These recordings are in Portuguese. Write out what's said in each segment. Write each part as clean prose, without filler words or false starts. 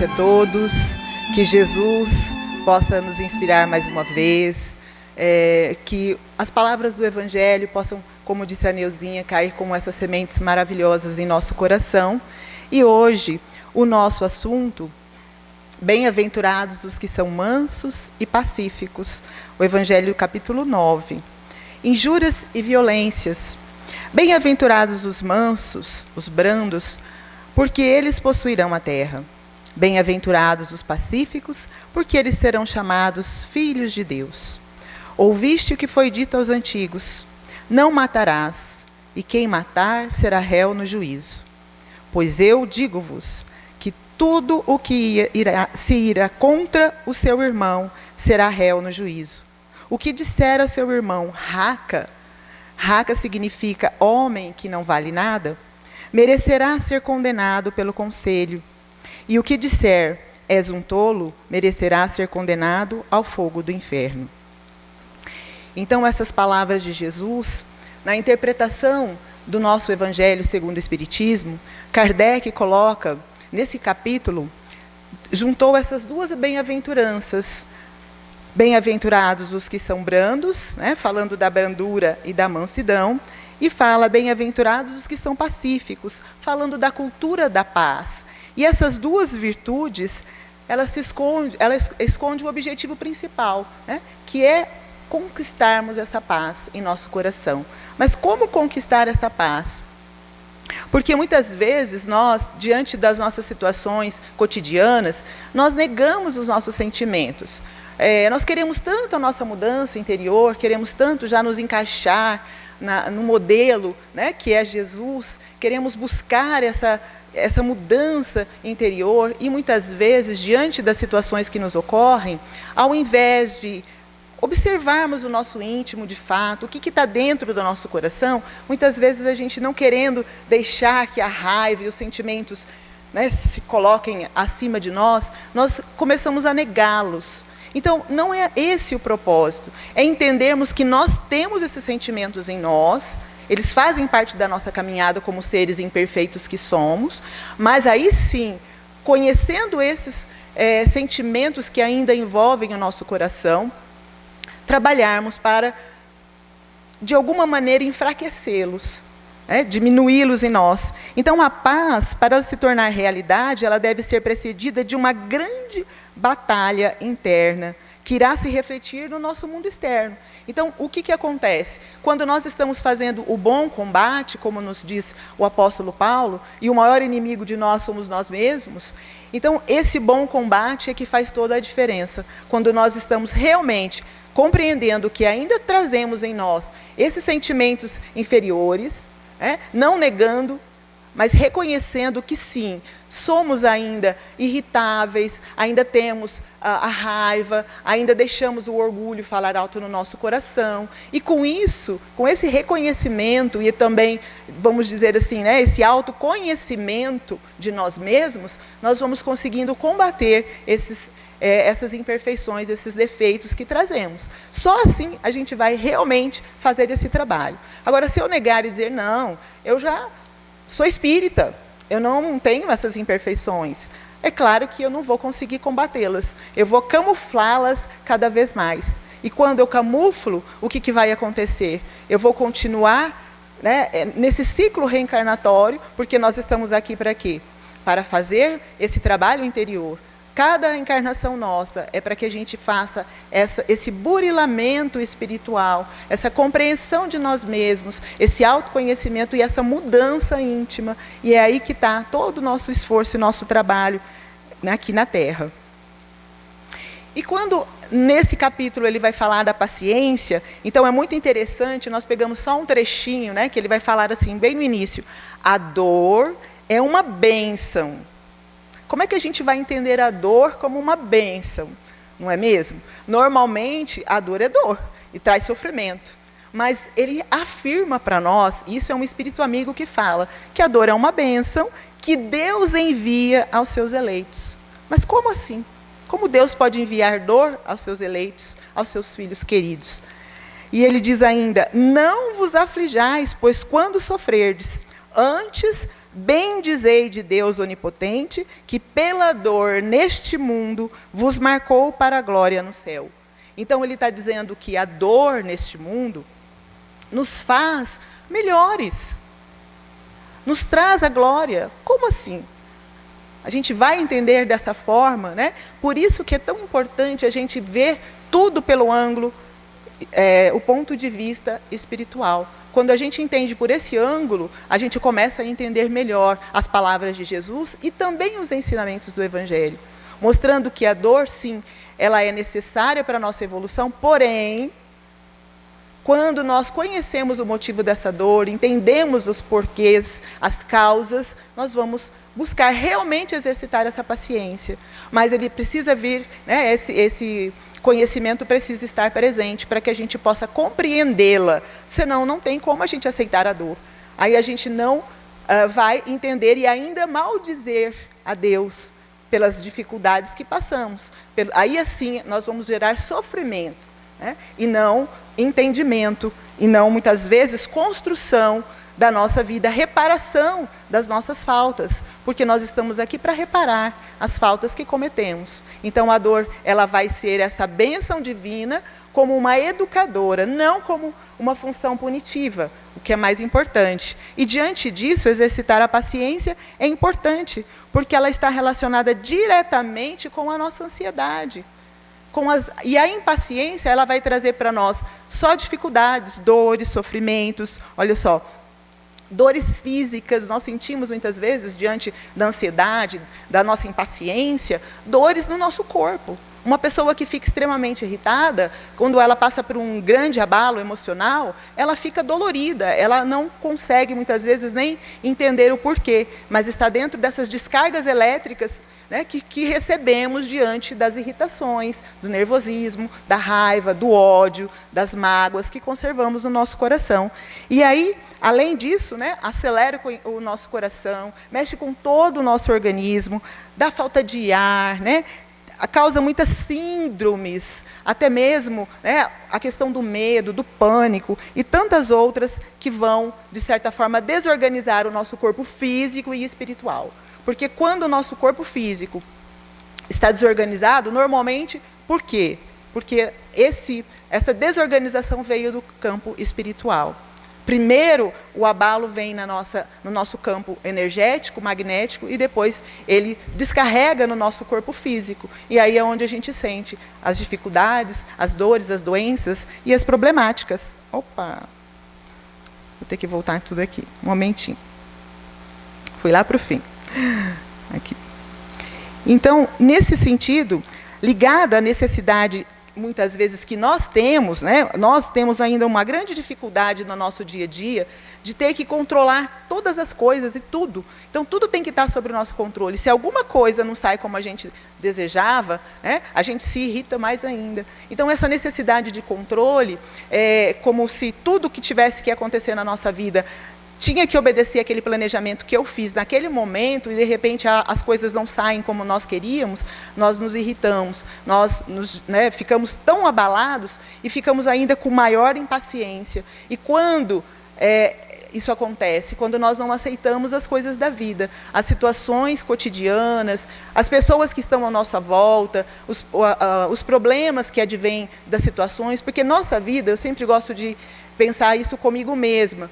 noite a todos, que Jesus possa nos inspirar mais uma vez, que as palavras do Evangelho possam, como disse a Neuzinha, cair como essas sementes maravilhosas em nosso coração. E hoje, o nosso assunto, bem-aventurados os que são mansos e pacíficos, o Evangelho capítulo 9. Injúrias e violências. Bem-aventurados os mansos, os brandos, porque eles possuirão a terra. Bem-aventurados os pacíficos, porque eles serão chamados filhos de Deus. Ouviste o que foi dito aos antigos: não matarás, e quem matar será réu no juízo. Pois eu digo-vos que tudo o que se irá contra o seu irmão será réu no juízo. O que disser ao seu irmão, raca significa homem que não vale nada, merecerá ser condenado pelo conselho. E o que disser, és um tolo, merecerá ser condenado ao fogo do inferno. Então, essas palavras de Jesus, na interpretação do nosso Evangelho segundo o Espiritismo, Kardec coloca, nesse capítulo, juntou essas duas bem-aventuranças. Bem-aventurados os que são brandos, né, falando da brandura e da mansidão, e fala bem-aventurados os que são pacíficos, falando da cultura da paz. E essas duas virtudes, elas escondem o objetivo principal, né, que é conquistarmos essa paz em nosso coração. Mas como conquistar essa paz? Porque muitas vezes nós, diante das nossas situações cotidianas, nós negamos os nossos sentimentos. Nós queremos tanto a nossa mudança interior, queremos tanto já nos encaixar no modelo, né, que é Jesus, queremos buscar essa mudança interior e muitas vezes, diante das situações que nos ocorrem, ao invés de observarmos o nosso íntimo de fato, o que está dentro do nosso coração, muitas vezes a gente não querendo deixar que a raiva e os sentimentos, né, se coloquem acima de nós começamos a negá-los. Então, não é esse o propósito, é entendermos que nós temos esses sentimentos em nós, eles fazem parte da nossa caminhada como seres imperfeitos que somos, mas aí sim, conhecendo esses sentimentos que ainda envolvem o nosso coração, trabalharmos para, de alguma maneira, enfraquecê-los, diminuí-los em nós. Então, a paz, para ela se tornar realidade, ela deve ser precedida de uma grande batalha interna, que irá se refletir no nosso mundo externo. Então, o que acontece? Quando nós estamos fazendo o bom combate, como nos diz o apóstolo Paulo, e o maior inimigo de nós somos nós mesmos, então esse bom combate é que faz toda a diferença. Quando nós estamos realmente compreendendo que ainda trazemos em nós esses sentimentos inferiores, não negando, mas reconhecendo que sim, somos ainda irritáveis, ainda temos a raiva, ainda deixamos o orgulho falar alto no nosso coração. E com isso, com esse reconhecimento e também, vamos dizer assim, esse autoconhecimento de nós mesmos, nós vamos conseguindo combater essas imperfeições, esses defeitos que trazemos. Só assim a gente vai realmente fazer esse trabalho. Agora, se eu negar e dizer, não, eu já sou espírita, eu não tenho essas imperfeições, é claro que eu não vou conseguir combatê-las, eu vou camuflá-las cada vez mais. E quando eu camuflo, o que vai acontecer? Eu vou continuar, nesse ciclo reencarnatório, porque nós estamos aqui para quê? Para fazer esse trabalho interior. Cada encarnação nossa é para que a gente faça esse burilamento espiritual, essa compreensão de nós mesmos, esse autoconhecimento e essa mudança íntima. E é aí que está todo o nosso esforço e nosso trabalho, aqui na Terra. E quando, nesse capítulo, ele vai falar da paciência, então é muito interessante, nós pegamos só um trechinho, que ele vai falar assim, bem no início: a dor é uma bênção. Como é que a gente vai entender a dor como uma bênção? Não é mesmo? Normalmente, a dor é dor e traz sofrimento. Mas ele afirma para nós, isso é um espírito amigo que fala, que a dor é uma bênção que Deus envia aos seus eleitos. Mas como assim? Como Deus pode enviar dor aos seus eleitos, aos seus filhos queridos? E ele diz ainda: não vos aflijais, pois quando sofrerdes, Antes, bendizei de Deus onipotente, que pela dor neste mundo vos marcou para a glória no céu. Então ele está dizendo que a dor neste mundo nos faz melhores, nos traz a glória. Como assim? A gente vai entender dessa forma, né? Por isso que é tão importante a gente ver tudo pelo ângulo, o ponto de vista espiritual. Quando a gente entende por esse ângulo, a gente começa a entender melhor as palavras de Jesus e também os ensinamentos do Evangelho, mostrando que a dor, sim, ela é necessária para a nossa evolução, porém, quando nós conhecemos o motivo dessa dor, entendemos os porquês, as causas, nós vamos buscar realmente exercitar essa paciência. Mas ele precisa vir, né, esse conhecimento precisa estar presente para que a gente possa compreendê-la. Senão, não tem como a gente aceitar a dor. Aí a gente não vai entender e ainda maldizer a Deus pelas dificuldades que passamos. Aí, assim, nós vamos gerar sofrimento, né? E não entendimento, e não, muitas vezes, construção da nossa vida, reparação das nossas faltas, porque nós estamos aqui para reparar as faltas que cometemos. Então, a dor, ela vai ser essa bênção divina como uma educadora, não como uma função punitiva, o que é mais importante. E, diante disso, exercitar a paciência é importante, porque ela está relacionada diretamente com a nossa ansiedade. E a impaciência, ela vai trazer para nós só dificuldades, dores, sofrimentos. Olha só, dores físicas, nós sentimos muitas vezes, diante da ansiedade, da nossa impaciência, dores no nosso corpo. Uma pessoa que fica extremamente irritada, quando ela passa por um grande abalo emocional, ela fica dolorida, ela não consegue muitas vezes nem entender o porquê, mas está dentro dessas descargas elétricas, né, que recebemos diante das irritações, do nervosismo, da raiva, do ódio, das mágoas que conservamos no nosso coração. E aí, além disso, né, acelera o nosso coração, mexe com todo o nosso organismo, dá falta de ar, né, causa muitas síndromes, até mesmo, né, a questão do medo, do pânico e tantas outras que vão, de certa forma, desorganizar o nosso corpo físico e espiritual. Porque quando o nosso corpo físico está desorganizado, normalmente, por quê? Porque essa desorganização veio do campo espiritual. Primeiro, o abalo vem no nosso campo energético, magnético, e depois ele descarrega no nosso corpo físico. E aí é onde a gente sente as dificuldades, as dores, as doenças e as problemáticas. Opa! Vou ter que voltar tudo aqui. Um momentinho. Fui lá para o fim. Aqui. Então, nesse sentido, ligada à necessidade, muitas vezes, que nós temos, né, nós temos ainda uma grande dificuldade no nosso dia a dia de ter que controlar todas as coisas e tudo. Então, tudo tem que estar sob o nosso controle. Se alguma coisa não sai como a gente desejava, né, a gente se irrita mais ainda. Então, essa necessidade de controle, é como se tudo que tivesse que acontecer na nossa vida tinha que obedecer aquele planejamento que eu fiz naquele momento, e de repente as coisas não saem como nós queríamos, nós nos irritamos, nós ficamos tão abalados e ficamos ainda com maior impaciência. E quando isso acontece? Quando nós não aceitamos as coisas da vida, as situações cotidianas, as pessoas que estão à nossa volta, os problemas que advêm das situações, porque nossa vida, eu sempre gosto de pensar isso comigo mesma,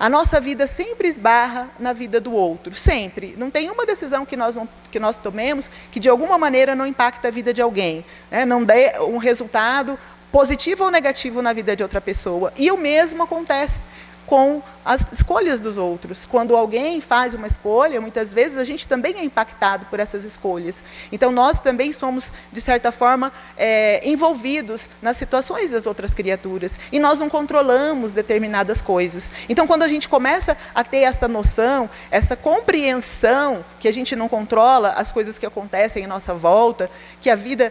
a nossa vida sempre esbarra na vida do outro, sempre. Não tem uma decisão que nós tomemos que, de alguma maneira, não impacta a vida de alguém, né? Não dê um resultado positivo ou negativo na vida de outra pessoa. E o mesmo acontece com as escolhas dos outros. Quando alguém faz uma escolha, muitas vezes a gente também é impactado por essas escolhas. Então, nós também somos, de certa forma, envolvidos nas situações das outras criaturas. E nós não controlamos determinadas coisas. Então, quando a gente começa a ter essa noção, essa compreensão que a gente não controla as coisas que acontecem em nossa volta, que a vida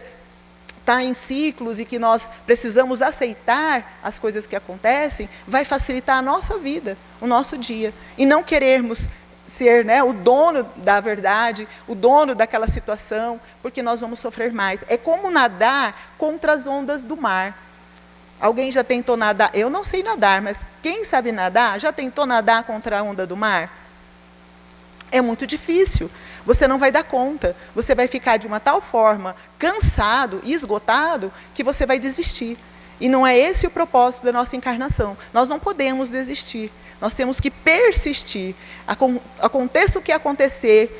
está em ciclos e que nós precisamos aceitar as coisas que acontecem, vai facilitar a nossa vida, o nosso dia. E não querermos ser, né, o dono da verdade, o dono daquela situação, porque nós vamos sofrer mais. É como nadar contra as ondas do mar. Alguém já tentou nadar? Eu não sei nadar, mas quem sabe nadar, já tentou nadar contra a onda do mar? É muito difícil. Você não vai dar conta. Você vai ficar de uma tal forma cansado e esgotado que você vai desistir. E não é esse o propósito da nossa encarnação. Nós não podemos desistir. Nós temos que persistir. Aconteça o que acontecer,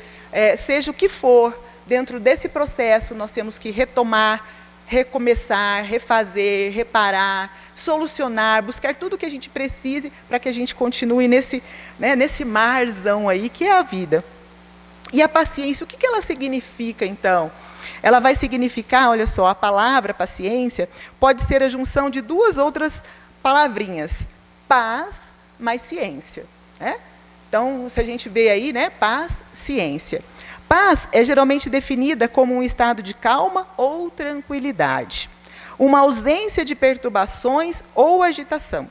seja o que for, dentro desse processo nós temos que retomar, recomeçar, refazer, reparar, solucionar, buscar tudo o que a gente precise para que a gente continue nesse marzão aí que é a vida. E a paciência, o que ela significa então? Ela vai significar, olha só, a palavra paciência pode ser a junção de duas outras palavrinhas, paz mais ciência. Então, se a gente vê aí, paz, ciência. Paz é geralmente definida como um estado de calma ou tranquilidade, uma ausência de perturbações ou agitação.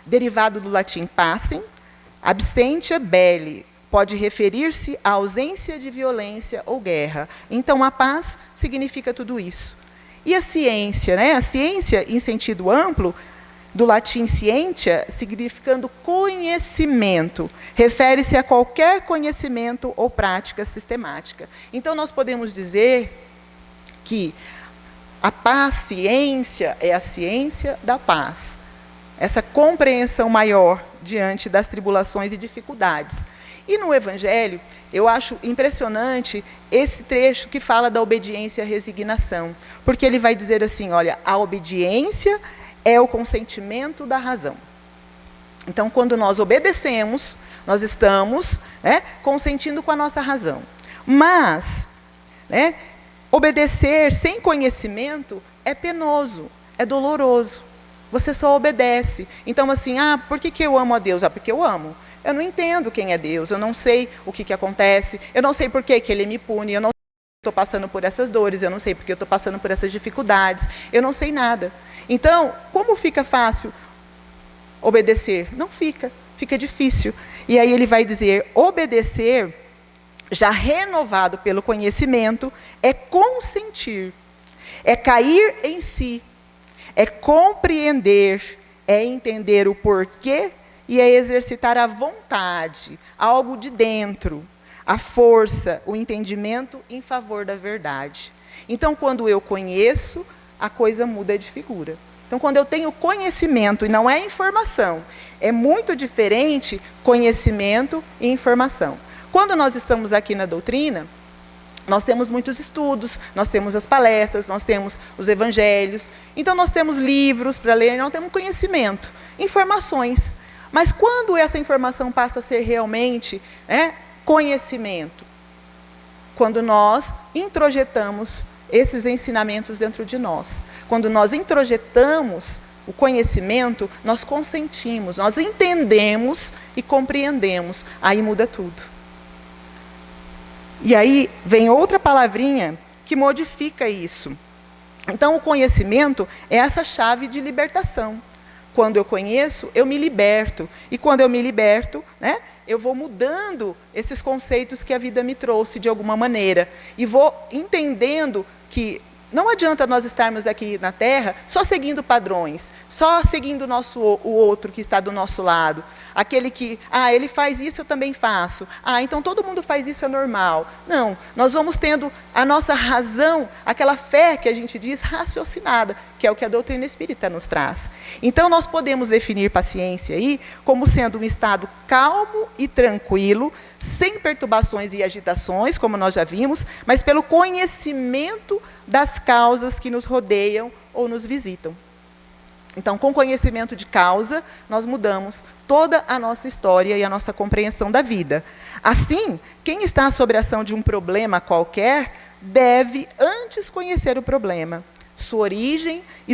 Derivado do latim passem, absentia belli, pode referir-se à ausência de violência ou guerra. Então, a paz significa tudo isso. E a ciência, A ciência, em sentido amplo, do latim scientia, significando conhecimento, refere-se a qualquer conhecimento ou prática sistemática. Então, nós podemos dizer que a paciência é a ciência da paz, essa compreensão maior diante das tribulações e dificuldades. E no Evangelho, eu acho impressionante esse trecho que fala da obediência e resignação, porque ele vai dizer assim, olha, a obediência é o consentimento da razão. Então, quando nós obedecemos, nós estamos consentindo com a nossa razão. Mas, obedecer sem conhecimento é penoso, é doloroso. Você só obedece. Então, assim, por que eu amo a Deus? Porque eu amo. Eu não entendo quem é Deus, eu não sei o que acontece, eu não sei por que Ele me pune, eu não sei porque estou passando por essas dores, eu não sei porque eu estou passando por essas dificuldades, eu não sei nada. Então, como fica fácil obedecer? Não fica, fica difícil. E aí ele vai dizer, obedecer, já renovado pelo conhecimento, é consentir, é cair em si, é compreender, é entender o porquê e é exercitar a vontade, algo de dentro, a força, o entendimento em favor da verdade. Então, quando eu conheço, a coisa muda de figura. Então, quando eu tenho conhecimento, e não é informação, é muito diferente conhecimento e informação. Quando nós estamos aqui na doutrina, nós temos muitos estudos, nós temos as palestras, nós temos os evangelhos, então nós temos livros para ler, nós temos conhecimento, informações. Mas quando essa informação passa a ser realmente conhecimento? Quando nós introjetamos esses ensinamentos dentro de nós. Quando nós introjetamos o conhecimento, nós consentimos, nós entendemos e compreendemos. Aí muda tudo. E aí vem outra palavrinha que modifica isso. Então, o conhecimento é essa chave de libertação. Quando eu conheço, eu me liberto. E quando eu me liberto, eu vou mudando esses conceitos que a vida me trouxe de alguma maneira. E vou entendendo que não adianta nós estarmos aqui na Terra só seguindo padrões, só seguindo o outro que está do nosso lado. Aquele que, ele faz isso, eu também faço. Então todo mundo faz isso, é normal. Não, nós vamos tendo a nossa razão, aquela fé que a gente diz raciocinada, que é o que a doutrina espírita nos traz. Então nós podemos definir paciência aí como sendo um estado calmo e tranquilo, sem perturbações e agitações, como nós já vimos, mas pelo conhecimento das causas que nos rodeiam ou nos visitam. Então, com conhecimento de causa, nós mudamos toda a nossa história e a nossa compreensão da vida. Assim, quem está sob a ação de um problema qualquer, deve antes conhecer o problema, sua origem e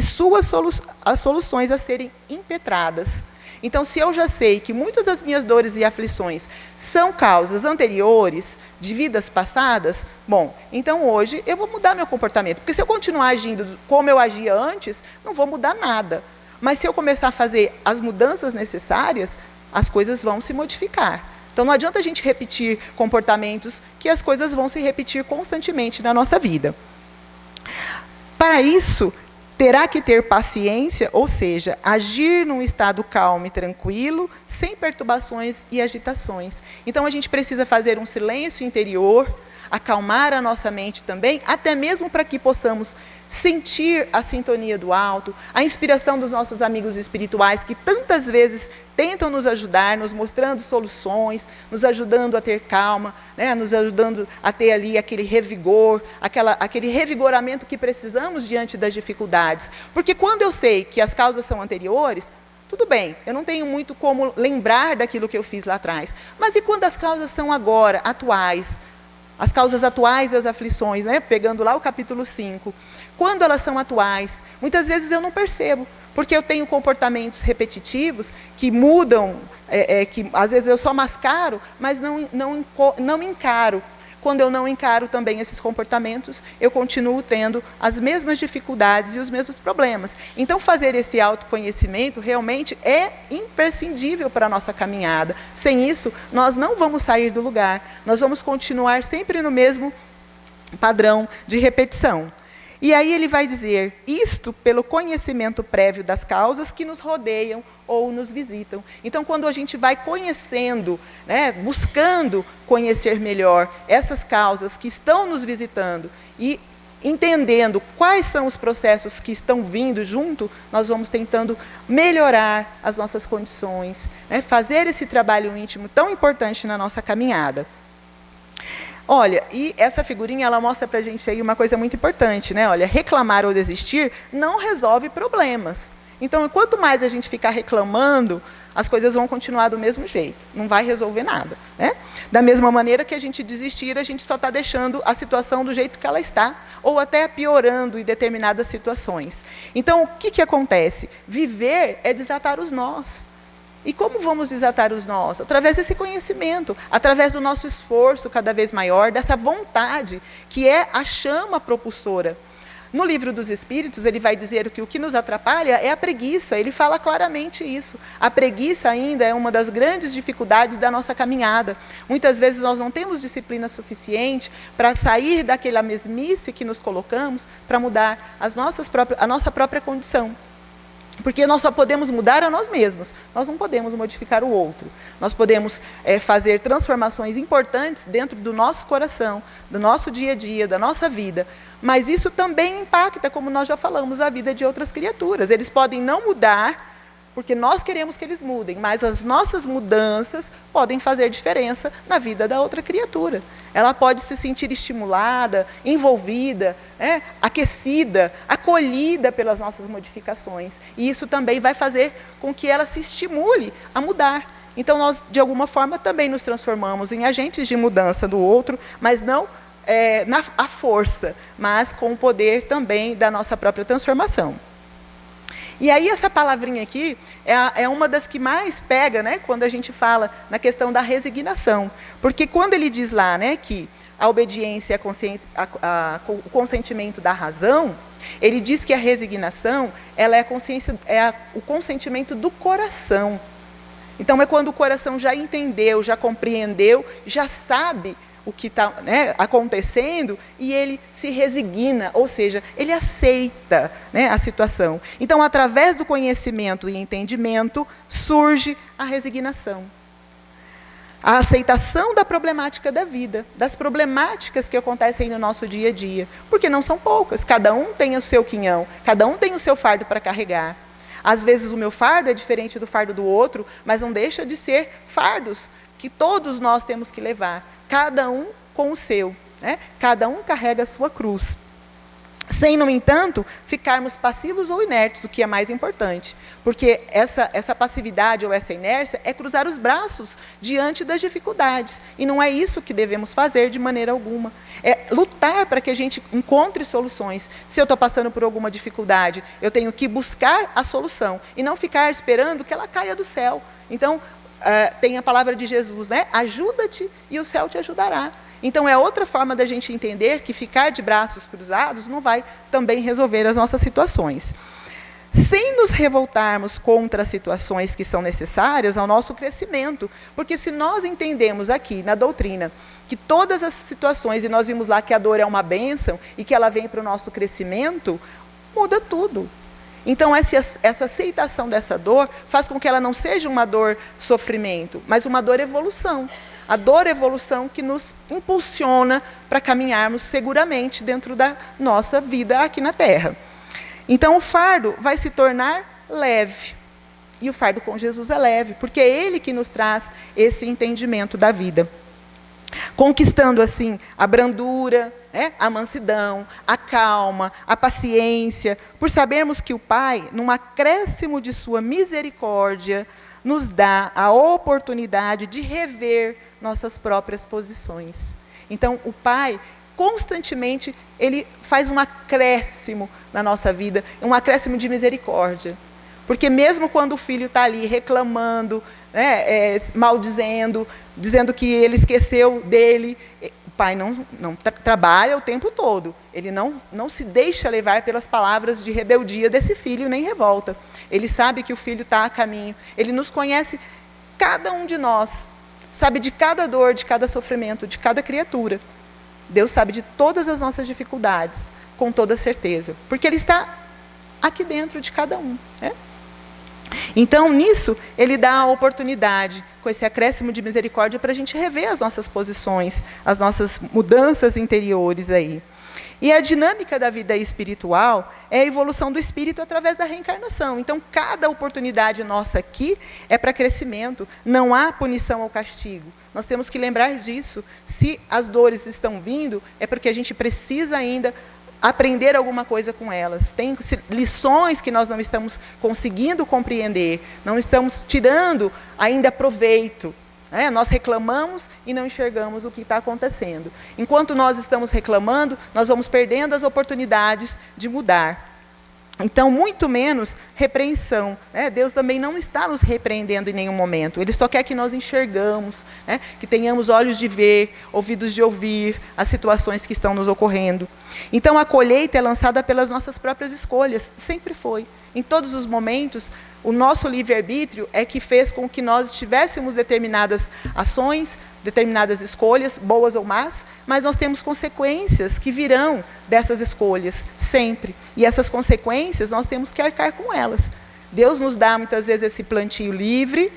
as soluções a serem impetradas. Então, se eu já sei que muitas das minhas dores e aflições são causas anteriores, de vidas passadas, bom, então hoje eu vou mudar meu comportamento. Porque se eu continuar agindo como eu agia antes, não vou mudar nada. Mas se eu começar a fazer as mudanças necessárias, as coisas vão se modificar. Então, não adianta a gente repetir comportamentos, que as coisas vão se repetir constantemente na nossa vida. Para isso, terá que ter paciência, ou seja, agir num estado calmo e tranquilo, sem perturbações e agitações. Então, a gente precisa fazer um silêncio interior, acalmar a nossa mente também, até mesmo para que possamos sentir a sintonia do alto, a inspiração dos nossos amigos espirituais, que tantas vezes tentam nos ajudar, nos mostrando soluções, nos ajudando a ter calma, né, nos ajudando a ter ali aquele revigor, aquele revigoramento que precisamos diante das dificuldades. Porque quando eu sei que as causas são anteriores, tudo bem, eu não tenho muito como lembrar daquilo que eu fiz lá atrás. Mas e quando as causas são agora, atuais? As causas atuais das aflições, né? Pegando lá o capítulo 5. Quando elas são atuais, muitas vezes eu não percebo, porque eu tenho comportamentos repetitivos que mudam, que às vezes eu só mascaro, mas não encaro. Quando eu não encaro também esses comportamentos, eu continuo tendo as mesmas dificuldades e os mesmos problemas. Então, fazer esse autoconhecimento realmente é imprescindível para a nossa caminhada. Sem isso, nós não vamos sair do lugar. Nós vamos continuar sempre no mesmo padrão de repetição. E aí ele vai dizer, isto pelo conhecimento prévio das causas que nos rodeiam ou nos visitam. Então, quando a gente vai conhecendo, né, buscando conhecer melhor essas causas que estão nos visitando e entendendo quais são os processos que estão vindo junto, nós vamos tentando melhorar as nossas condições, né, fazer esse trabalho íntimo tão importante na nossa caminhada. Olha, e essa figurinha, ela mostra para a gente aí uma coisa muito importante, né? Olha, reclamar ou desistir não resolve problemas. Então, quanto mais a gente ficar reclamando, as coisas vão continuar do mesmo jeito. Não vai resolver nada, né? Da mesma maneira que a gente desistir, a gente só está deixando a situação do jeito que ela está, ou até piorando em determinadas situações. Então, o que acontece? Viver é desatar os nós. E como vamos desatar os nós? Através desse conhecimento, através do nosso esforço cada vez maior, dessa vontade, que é a chama propulsora. No Livro dos Espíritos, ele vai dizer que o que nos atrapalha é a preguiça. Ele fala claramente isso. A preguiça ainda é uma das grandes dificuldades da nossa caminhada. Muitas vezes nós não temos disciplina suficiente para sair daquela mesmice que nos colocamos, para mudar a nossa própria condição. Porque nós só podemos mudar a nós mesmos, nós não podemos modificar o outro. Nós podemos fazer transformações importantes dentro do nosso coração, do nosso dia a dia, da nossa vida. Mas isso também impacta, como nós já falamos, a vida de outras criaturas. Eles podem não mudar, porque nós queremos que eles mudem, mas as nossas mudanças podem fazer diferença na vida da outra criatura. Ela pode se sentir estimulada, envolvida, aquecida, acolhida pelas nossas modificações. E isso também vai fazer com que ela se estimule a mudar. Então, nós, de alguma forma, também nos transformamos em agentes de mudança do outro, mas não à força, mas com o poder também da nossa própria transformação. E aí essa palavrinha aqui é uma das que mais pega, né, quando a gente fala na questão da resignação. Porque quando ele diz lá, né, que a obediência, o consentimento da razão, ele diz que a resignação ela é o consentimento do coração. Então é quando o coração já entendeu, já compreendeu, já sabe o que está, né, acontecendo, e ele se resigna, ou seja, ele aceita, né, a situação. Então, através do conhecimento e entendimento, surge a resignação. A aceitação da problemática da vida, das problemáticas que acontecem no nosso dia a dia, porque não são poucas, cada um tem o seu quinhão, cada um tem o seu fardo para carregar. Às vezes o meu fardo é diferente do fardo do outro, mas não deixa de ser fardos que todos nós temos que levar, cada um com o seu, né? Cada um carrega a sua cruz. Sem, no entanto, ficarmos passivos ou inertes, o que é mais importante. Porque essa passividade ou essa inércia é cruzar os braços diante das dificuldades. E não é isso que devemos fazer de maneira alguma. É lutar para que a gente encontre soluções. Se eu estou passando por alguma dificuldade, eu tenho que buscar a solução e não ficar esperando que ela caia do céu. Então, tem a palavra de Jesus, né? Ajuda-te e o céu te ajudará. Então, é outra forma da gente entender que ficar de braços cruzados não vai também resolver as nossas situações. Sem nos revoltarmos contra as situações que são necessárias ao nosso crescimento. Porque se nós entendemos aqui, na doutrina, que todas as situações, e nós vimos lá que a dor é uma bênção e que ela vem para o nosso crescimento, muda tudo. Então, essa aceitação dessa dor faz com que ela não seja uma dor sofrimento, mas uma dor evolução. A dor evolução que nos impulsiona para caminharmos seguramente dentro da nossa vida aqui na Terra. Então, o fardo vai se tornar leve. E o fardo com Jesus é leve, porque é Ele que nos traz esse entendimento da vida. Conquistando, assim, a brandura, a mansidão, a calma, a paciência, por sabermos que o Pai, num acréscimo de sua misericórdia, nos dá a oportunidade de rever nossas próprias posições. Então, o Pai, constantemente, Ele faz um acréscimo na nossa vida, um acréscimo de misericórdia. Porque mesmo quando o filho está ali reclamando, maldizendo, dizendo que ele esqueceu dele, o pai não trabalha o tempo todo. Ele não se deixa levar pelas palavras de rebeldia desse filho, nem revolta. Ele sabe que o filho está a caminho. Ele nos conhece, cada um de nós, sabe de cada dor, de cada sofrimento, de cada criatura. Deus sabe de todas as nossas dificuldades, com toda certeza. Porque Ele está aqui dentro de cada um. Então, nisso, Ele dá a oportunidade, com esse acréscimo de misericórdia, para a gente rever as nossas posições, as nossas mudanças interiores aí. E a dinâmica da vida espiritual é a evolução do espírito através da reencarnação. Então, cada oportunidade nossa aqui é para crescimento. Não há punição ou castigo. Nós temos que lembrar disso. Se as dores estão vindo, é porque a gente precisa ainda aprender alguma coisa com elas. Tem lições que nós não estamos conseguindo compreender, não estamos tirando ainda proveito. Nós reclamamos e não enxergamos o que está acontecendo. Enquanto nós estamos reclamando, nós vamos perdendo as oportunidades de mudar. Então, muito menos repreensão. Deus também não está nos repreendendo em nenhum momento. Ele só quer que nós enxergamos, que tenhamos olhos de ver, ouvidos de ouvir as situações que estão nos ocorrendo. Então, a colheita é lançada pelas nossas próprias escolhas. Sempre foi. Em todos os momentos, o nosso livre-arbítrio é que fez com que nós tivéssemos determinadas ações, determinadas escolhas, boas ou más, mas nós temos consequências que virão dessas escolhas, sempre. E essas consequências, nós temos que arcar com elas. Deus nos dá, muitas vezes, esse plantio livre,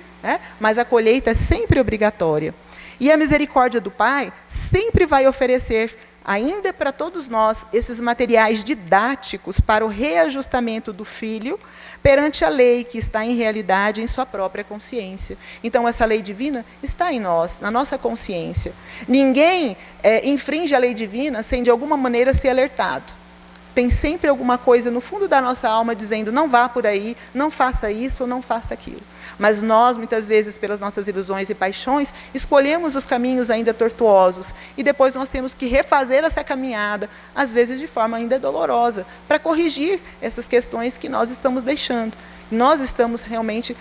mas a colheita é sempre obrigatória. E a misericórdia do Pai sempre vai oferecer, ainda para todos nós, esses materiais didáticos para o reajustamento do filho perante a lei que está em realidade em sua própria consciência. Então, essa lei divina está em nós, na nossa consciência. Ninguém infringe a lei divina sem, de alguma maneira, ser alertado. Tem sempre alguma coisa no fundo da nossa alma dizendo, não vá por aí, não faça isso ou não faça aquilo. Mas nós, muitas vezes, pelas nossas ilusões e paixões, escolhemos os caminhos ainda tortuosos. E depois nós temos que refazer essa caminhada, às vezes de forma ainda dolorosa, para corrigir essas questões que nós estamos deixando. Nós estamos realmente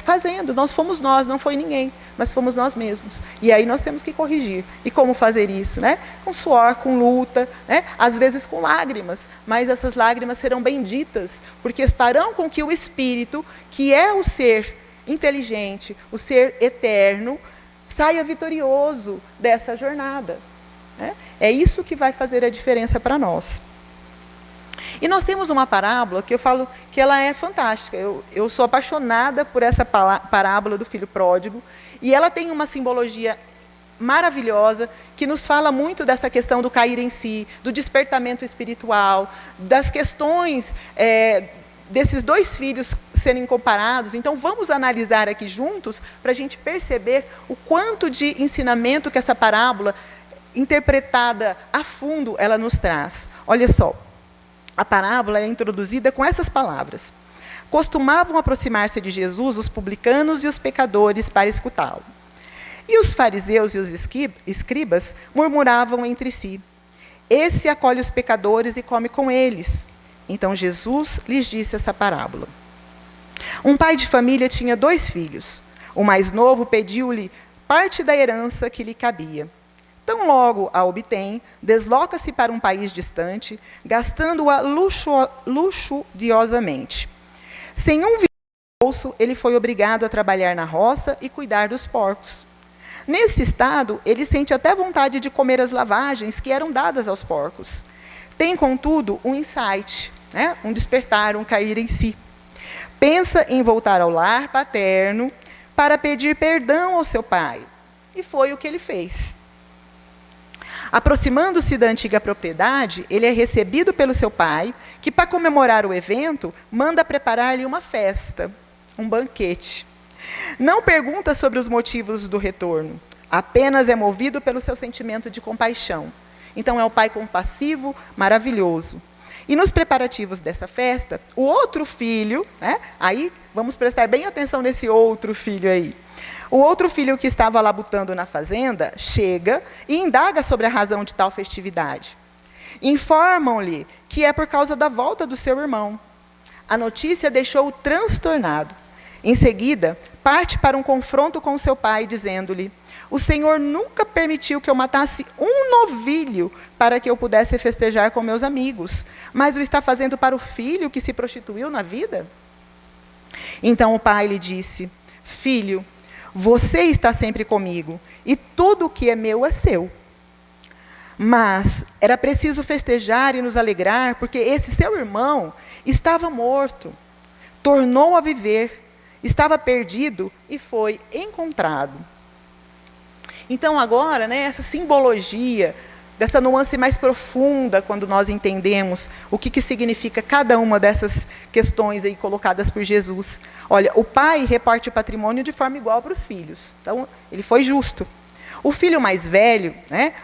fazendo, nós fomos nós, não foi ninguém, mas fomos nós mesmos. E aí nós temos que corrigir. E como fazer isso? Com suor, com luta, às vezes com lágrimas, mas essas lágrimas serão benditas, porque farão com que o Espírito, que é o ser inteligente, o ser eterno, saia vitorioso dessa jornada. É isso que vai fazer a diferença para nós. E nós temos uma parábola que eu falo que ela é fantástica. Eu sou apaixonada por essa parábola do filho pródigo. E ela tem uma simbologia maravilhosa que nos fala muito dessa questão do cair em si, do despertamento espiritual, das questões desses dois filhos serem comparados. Então, vamos analisar aqui juntos para a gente perceber o quanto de ensinamento que essa parábola, interpretada a fundo, ela nos traz. Olha só. A parábola é introduzida com essas palavras. Costumavam aproximar-se de Jesus os publicanos e os pecadores para escutá-lo. E os fariseus e os escribas murmuravam entre si. Esse acolhe os pecadores e come com eles. Então Jesus lhes disse essa parábola. Um pai de família tinha 2 filhos. O mais novo pediu-lhe parte da herança que lhe cabia. Tão logo a obtém, desloca-se para um país distante, gastando-a luxuriosamente. Sem um bolso, ele foi obrigado a trabalhar na roça e cuidar dos porcos. Nesse estado, ele sente até vontade de comer as lavagens que eram dadas aos porcos. tem, contudo, um insight, né? Um despertar, um cair em si. Pensa em voltar ao lar paterno para pedir perdão ao seu pai. E foi o que ele fez. Aproximando-se da antiga propriedade, ele é recebido pelo seu pai, que, para comemorar o evento, manda preparar-lhe uma festa, um banquete. Não pergunta sobre os motivos do retorno, apenas é movido pelo seu sentimento de compaixão. Então é um pai compassivo, maravilhoso. E nos preparativos dessa festa, o outro filho, né, aí vamos prestar bem atenção nesse outro filho aí. O outro filho que estava labutando na fazenda chega e indaga sobre a razão de tal festividade. Informam-lhe que é por causa da volta do seu irmão. A notícia deixou-o transtornado. Em seguida, parte para um confronto com seu pai, dizendo-lhe: o Senhor nunca permitiu que eu matasse um novilho para que eu pudesse festejar com meus amigos, mas o está fazendo para o filho que se prostituiu na vida? Então o pai lhe disse: filho, você está sempre comigo, e tudo o que é meu é seu. Mas era preciso festejar e nos alegrar, porque esse seu irmão estava morto, tornou a viver, estava perdido e foi encontrado. Então agora, né, essa simbologia, dessa nuance mais profunda, quando nós entendemos o que significa cada uma dessas questões aí colocadas por Jesus. Olha, o pai reparte o patrimônio de forma igual para os filhos. Então, ele foi justo. O filho mais velho, né,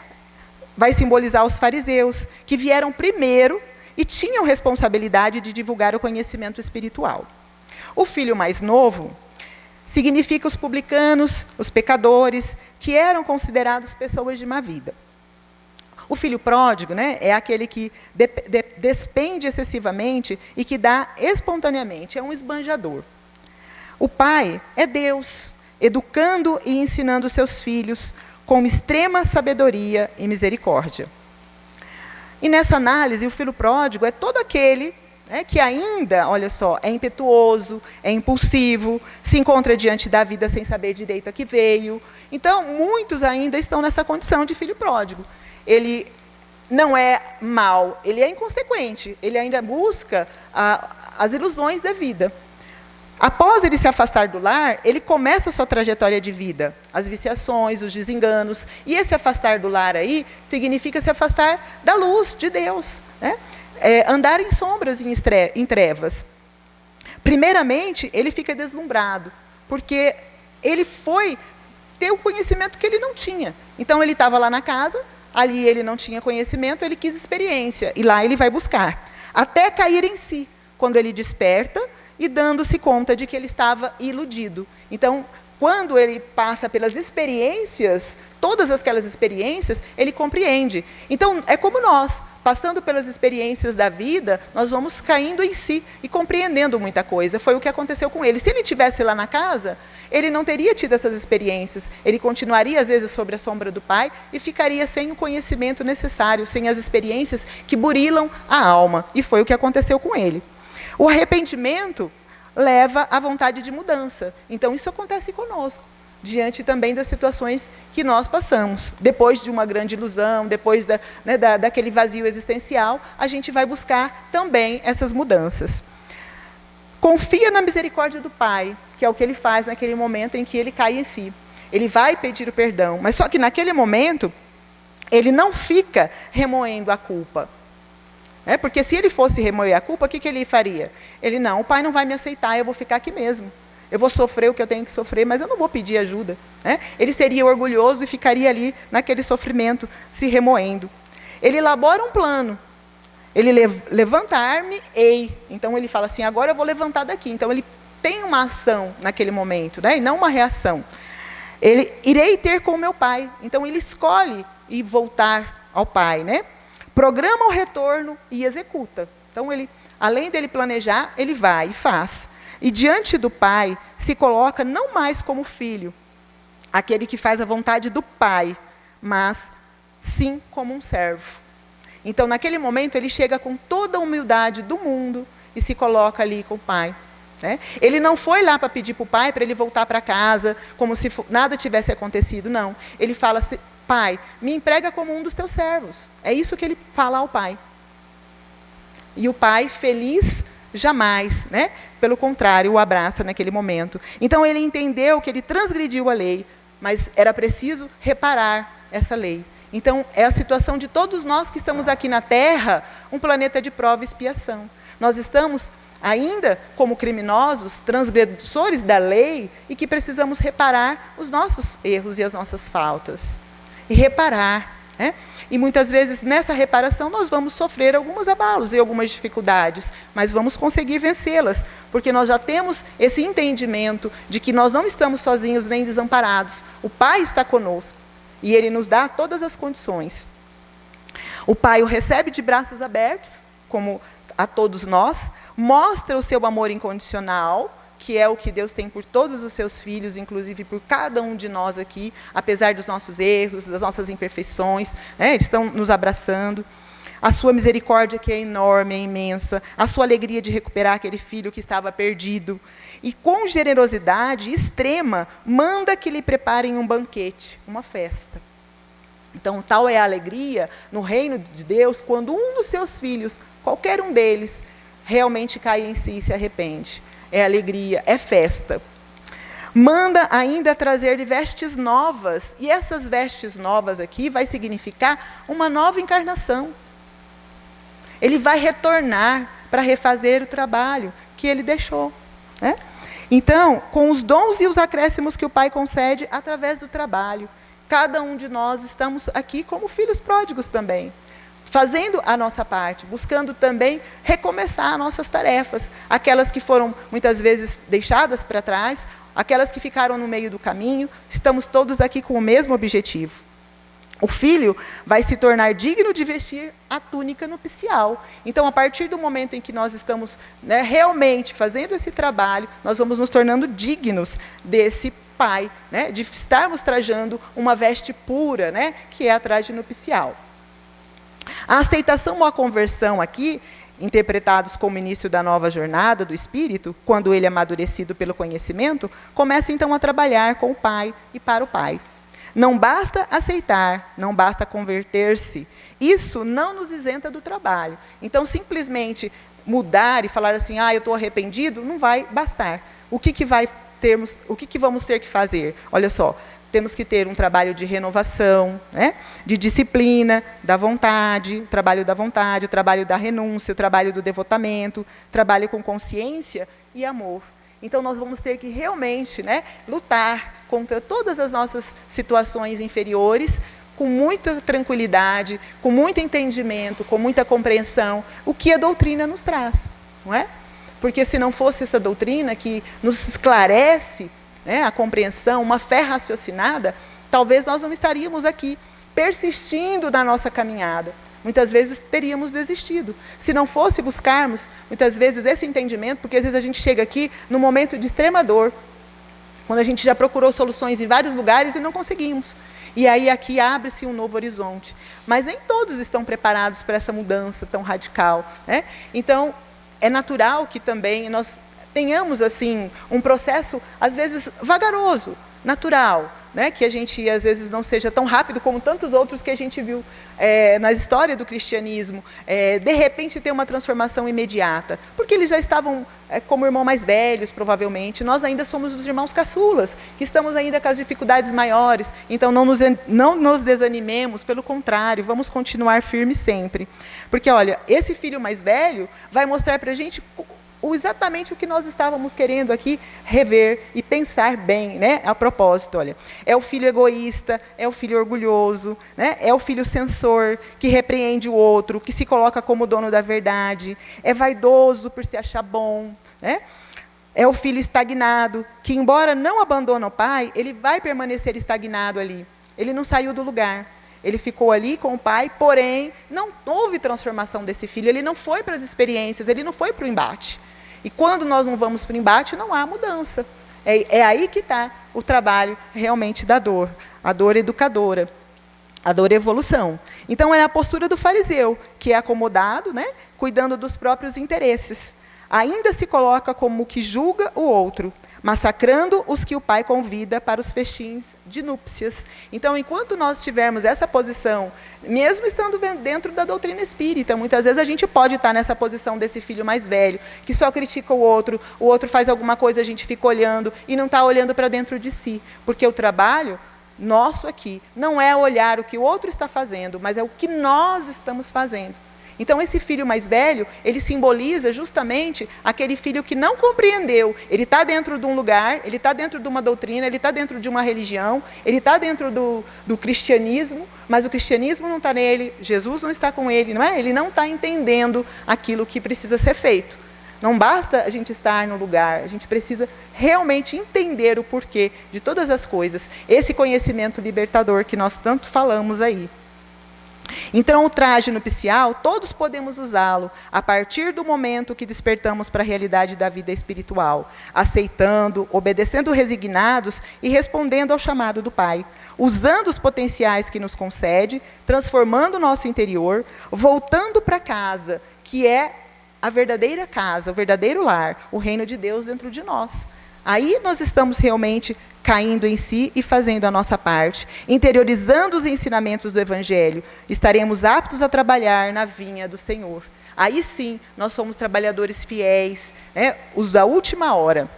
vai simbolizar os fariseus, que vieram primeiro e tinham responsabilidade de divulgar o conhecimento espiritual. O filho mais novo significa os publicanos, os pecadores, que eram considerados pessoas de má vida. O filho pródigo, né, é aquele que despende excessivamente e que dá espontaneamente, é um esbanjador. O pai é Deus, educando e ensinando seus filhos com extrema sabedoria e misericórdia. E nessa análise, o filho pródigo é todo aquele, né, que ainda, olha só, é impetuoso, é impulsivo, se encontra diante da vida sem saber direito a que veio. Então, muitos ainda estão nessa condição de filho pródigo. Ele não é mau, ele é inconsequente, ele ainda busca as ilusões da vida. Após ele se afastar do lar, ele começa a sua trajetória de vida, as viciações, os desenganos, e esse afastar do lar aí significa se afastar da luz de Deus, né? Andar em sombras e em trevas. Primeiramente, ele fica deslumbrado, porque ele foi ter o conhecimento que ele não tinha. Então, ele estava lá na casa, ali ele não tinha conhecimento, ele quis experiência, e lá ele vai buscar, até cair em si, quando ele desperta e dando-se conta de que ele estava iludido. Então, quando ele passa pelas experiências, todas aquelas experiências, ele compreende. Então, é como nós, passando pelas experiências da vida, nós vamos caindo em si e compreendendo muita coisa. Foi o que aconteceu com ele. Se ele estivesse lá na casa, ele não teria tido essas experiências. Ele continuaria, às vezes, sobre a sombra do pai e ficaria sem o conhecimento necessário, sem as experiências que burilam a alma. E foi o que aconteceu com ele. O arrependimento leva à vontade de mudança. Então, isso acontece conosco, diante também das situações que nós passamos. Depois de uma grande ilusão, depois daquele vazio existencial, a gente vai buscar também essas mudanças. Confia na misericórdia do Pai, que é o que ele faz naquele momento em que ele cai em si. Ele vai pedir o perdão, mas só que naquele momento, ele não fica remoendo a culpa. Porque se ele fosse remoer a culpa, o que ele faria? Ele, não, o pai não vai me aceitar, eu vou ficar aqui mesmo. Eu vou sofrer o que eu tenho que sofrer, mas eu não vou pedir ajuda. Ele seria orgulhoso e ficaria ali naquele sofrimento, se remoendo. Ele elabora um plano. Ele levantar-me-ei. Então ele fala assim, agora eu vou levantar daqui. Então ele tem uma ação naquele momento, e não uma reação. Ele, irei ter com o meu pai. Então ele escolhe ir voltar ao pai, programa o retorno e executa. Então, ele, além dele planejar, ele vai e faz. E diante do pai, se coloca não mais como filho, aquele que faz a vontade do pai, mas sim como um servo. Então, naquele momento, ele chega com toda a humildade do mundo e se coloca ali com o pai. Ele não foi lá para pedir para o pai, para ele voltar para casa, como se nada tivesse acontecido, não. Ele fala assim, pai, me emprega como um dos teus servos. É isso que ele fala ao pai. E o pai, feliz, jamais, né? Pelo contrário, o abraça naquele momento. Então ele entendeu que ele transgrediu a lei, mas era preciso reparar essa lei. Então é a situação de todos nós que estamos aqui na Terra, um planeta de prova e expiação. Nós estamos ainda como criminosos, transgressores da lei, e que precisamos reparar os nossos erros e as nossas faltas. E reparar, né? E muitas vezes, nessa reparação, nós vamos sofrer alguns abalos e algumas dificuldades, mas vamos conseguir vencê-las, porque nós já temos esse entendimento de que nós não estamos sozinhos nem desamparados. O Pai está conosco, e Ele nos dá todas as condições. O Pai o recebe de braços abertos, como a todos nós, mostra o seu amor incondicional, que é o que Deus tem por todos os seus filhos, inclusive por cada um de nós aqui, apesar dos nossos erros, das nossas imperfeições, né? Eles estão nos abraçando. A sua misericórdia, que é enorme, é imensa, a sua alegria de recuperar aquele filho que estava perdido. E com generosidade extrema, manda que lhe preparem um banquete, uma festa. Então, tal é a alegria no reino de Deus, quando um dos seus filhos, qualquer um deles, realmente cai em si e se arrepende. É alegria, é festa. Manda ainda trazer-lhe vestes novas, e essas vestes novas aqui vai significar uma nova encarnação. Ele vai retornar para refazer o trabalho que ele deixou, né? Então, com os dons e os acréscimos que o Pai concede através do trabalho, cada um de nós estamos aqui como filhos pródigos também, fazendo a nossa parte, buscando também recomeçar nossas tarefas, aquelas que foram muitas vezes deixadas para trás, aquelas que ficaram no meio do caminho, estamos todos aqui com o mesmo objetivo. O filho vai se tornar digno de vestir a túnica nupcial. Então, a partir do momento em que nós estamos, né, realmente fazendo esse trabalho, nós vamos nos tornando dignos desse pai, né, de estarmos trajando uma veste pura, né, que é a traje nupcial. A aceitação ou a conversão aqui, interpretados como início da nova jornada do espírito, quando ele é amadurecido pelo conhecimento, começa então a trabalhar com o pai e para o pai. Não basta aceitar, não basta converter-se. Isso não nos isenta do trabalho. Então, simplesmente mudar e falar assim, eu estou arrependido, não vai bastar. O que vamos ter que fazer? Olha só, temos que ter um trabalho de renovação, né? De disciplina, da vontade, o trabalho da renúncia, o trabalho do devotamento, trabalho com consciência e amor. Então, nós vamos ter que realmente, né, lutar contra todas as nossas situações inferiores, com muita tranquilidade, com muito entendimento, com muita compreensão, o que a doutrina nos traz, não é? Porque se não fosse essa doutrina que nos esclarece, né, a compreensão, uma fé raciocinada, talvez nós não estaríamos aqui persistindo na nossa caminhada. Muitas vezes teríamos desistido. Se não fosse buscarmos, muitas vezes, esse entendimento, porque às vezes a gente chega aqui num momento de extrema dor, quando a gente já procurou soluções em vários lugares e não conseguimos. E aí aqui abre-se um novo horizonte. Mas nem todos estão preparados para essa mudança tão radical, né? Então, é natural que também nós tenhamos assim um processo, às vezes, vagaroso, natural, né? Que a gente, às vezes, não seja tão rápido como tantos outros que a gente viu na história do cristianismo, de repente ter uma transformação imediata, porque eles já estavam como irmãos mais velhos, provavelmente. Nós ainda somos os irmãos caçulas, que estamos ainda com as dificuldades maiores, então não nos desanimemos, pelo contrário, vamos continuar firmes sempre. Porque, olha, esse filho mais velho vai mostrar para a gente exatamente o que nós estávamos querendo aqui rever e pensar bem, né? A propósito, olha, é o filho egoísta, é o filho orgulhoso, né? É o filho censor, que repreende o outro, que se coloca como dono da verdade, é vaidoso por se achar bom, né? É o filho estagnado, que embora não abandone o pai, ele vai permanecer estagnado ali, ele não saiu do lugar. Ele ficou ali com o pai, porém, não houve transformação desse filho, ele não foi para as experiências, ele não foi para o embate. E quando nós não vamos para o embate, não há mudança. É aí que está o trabalho realmente da dor, a dor educadora, a dor evolução. Então, é a postura do fariseu, que é acomodado, né, cuidando dos próprios interesses. Ainda se coloca como que julga o outro, massacrando os que o pai convida para os festins de núpcias. Então, enquanto nós tivermos essa posição, mesmo estando dentro da doutrina espírita, muitas vezes a gente pode estar nessa posição desse filho mais velho, que só critica o outro faz alguma coisa, a gente fica olhando e não está olhando para dentro de si. Porque o trabalho nosso aqui não é olhar o que o outro está fazendo, mas é o que nós estamos fazendo. Então, esse filho mais velho, ele simboliza justamente aquele filho que não compreendeu. Ele está dentro de um lugar, ele está dentro de uma doutrina, ele está dentro de uma religião, ele está dentro do cristianismo, mas o cristianismo não está nele, Jesus não está com ele, não é? Ele não está entendendo aquilo que precisa ser feito. Não basta a gente estar no lugar, a gente precisa realmente entender o porquê de todas as coisas. Esse conhecimento libertador que nós tanto falamos aí. Então, o traje nupcial, todos podemos usá-lo a partir do momento que despertamos para a realidade da vida espiritual, aceitando, obedecendo resignados e respondendo ao chamado do Pai, usando os potenciais que nos concede, transformando o nosso interior, voltando para casa, que é a verdadeira casa, o verdadeiro lar, o reino de Deus dentro de nós. Aí nós estamos realmente caindo em si e fazendo a nossa parte, interiorizando os ensinamentos do Evangelho, estaremos aptos a trabalhar na vinha do Senhor. Aí sim, nós somos trabalhadores fiéis, né, os da última hora.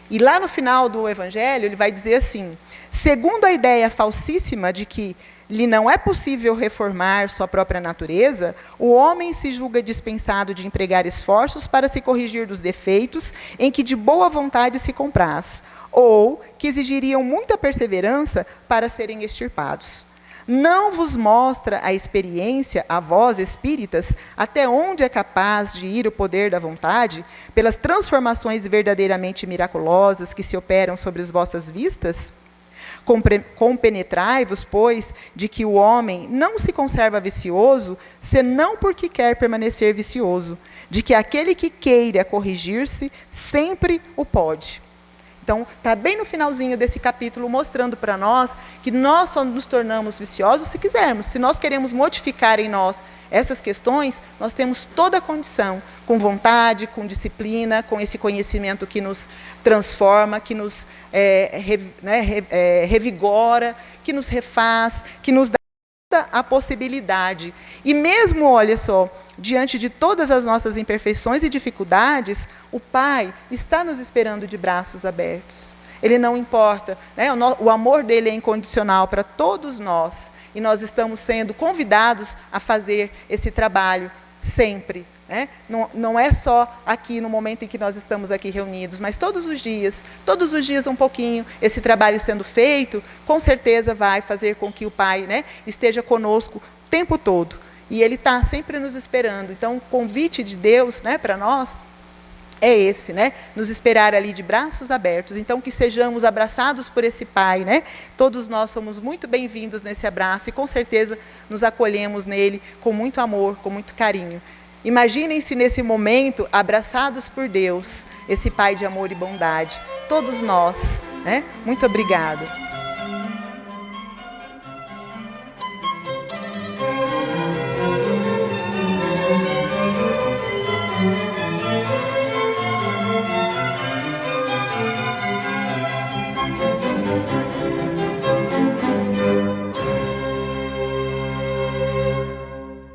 E lá no final do Evangelho, ele vai dizer assim: segundo a ideia falsíssima de que lhe não é possível reformar sua própria natureza, o homem se julga dispensado de empregar esforços para se corrigir dos defeitos em que de boa vontade se compraz, ou que exigiriam muita perseverança para serem extirpados. Não vos mostra a experiência, a vós espíritas, até onde é capaz de ir o poder da vontade, pelas transformações verdadeiramente miraculosas que se operam sobre as vossas vistas? Compenetrai-vos, pois, de que o homem não se conserva vicioso, senão porque quer permanecer vicioso, de que aquele que queira corrigir-se, sempre o pode. Então, está bem no finalzinho desse capítulo, mostrando para nós que nós só nos tornamos viciosos se quisermos. Se nós queremos modificar em nós essas questões, nós temos toda a condição, com vontade, com disciplina, com esse conhecimento que nos transforma, que nos revigora, que nos refaz, que nos dá a possibilidade. E mesmo, olha só, diante de todas as nossas imperfeições e dificuldades, o Pai está nos esperando de braços abertos. Ele não importa, né? O amor dele é incondicional para todos nós, e nós estamos sendo convidados a fazer esse trabalho sempre. Né? Não é só aqui no momento em que nós estamos aqui reunidos, mas todos os dias um pouquinho, esse trabalho sendo feito, com certeza vai fazer com que o Pai, né, esteja conosco o tempo todo. E Ele está sempre nos esperando. Então, o convite de Deus, né, para nós é esse, né? Nos esperar ali de braços abertos. Então, que sejamos abraçados por esse Pai, né? Todos nós somos muito bem-vindos nesse abraço e, com certeza, nos acolhemos nele com muito amor, com muito carinho. Imaginem-se nesse momento abraçados por Deus, esse Pai de amor e bondade. Todos nós, né? Muito obrigada.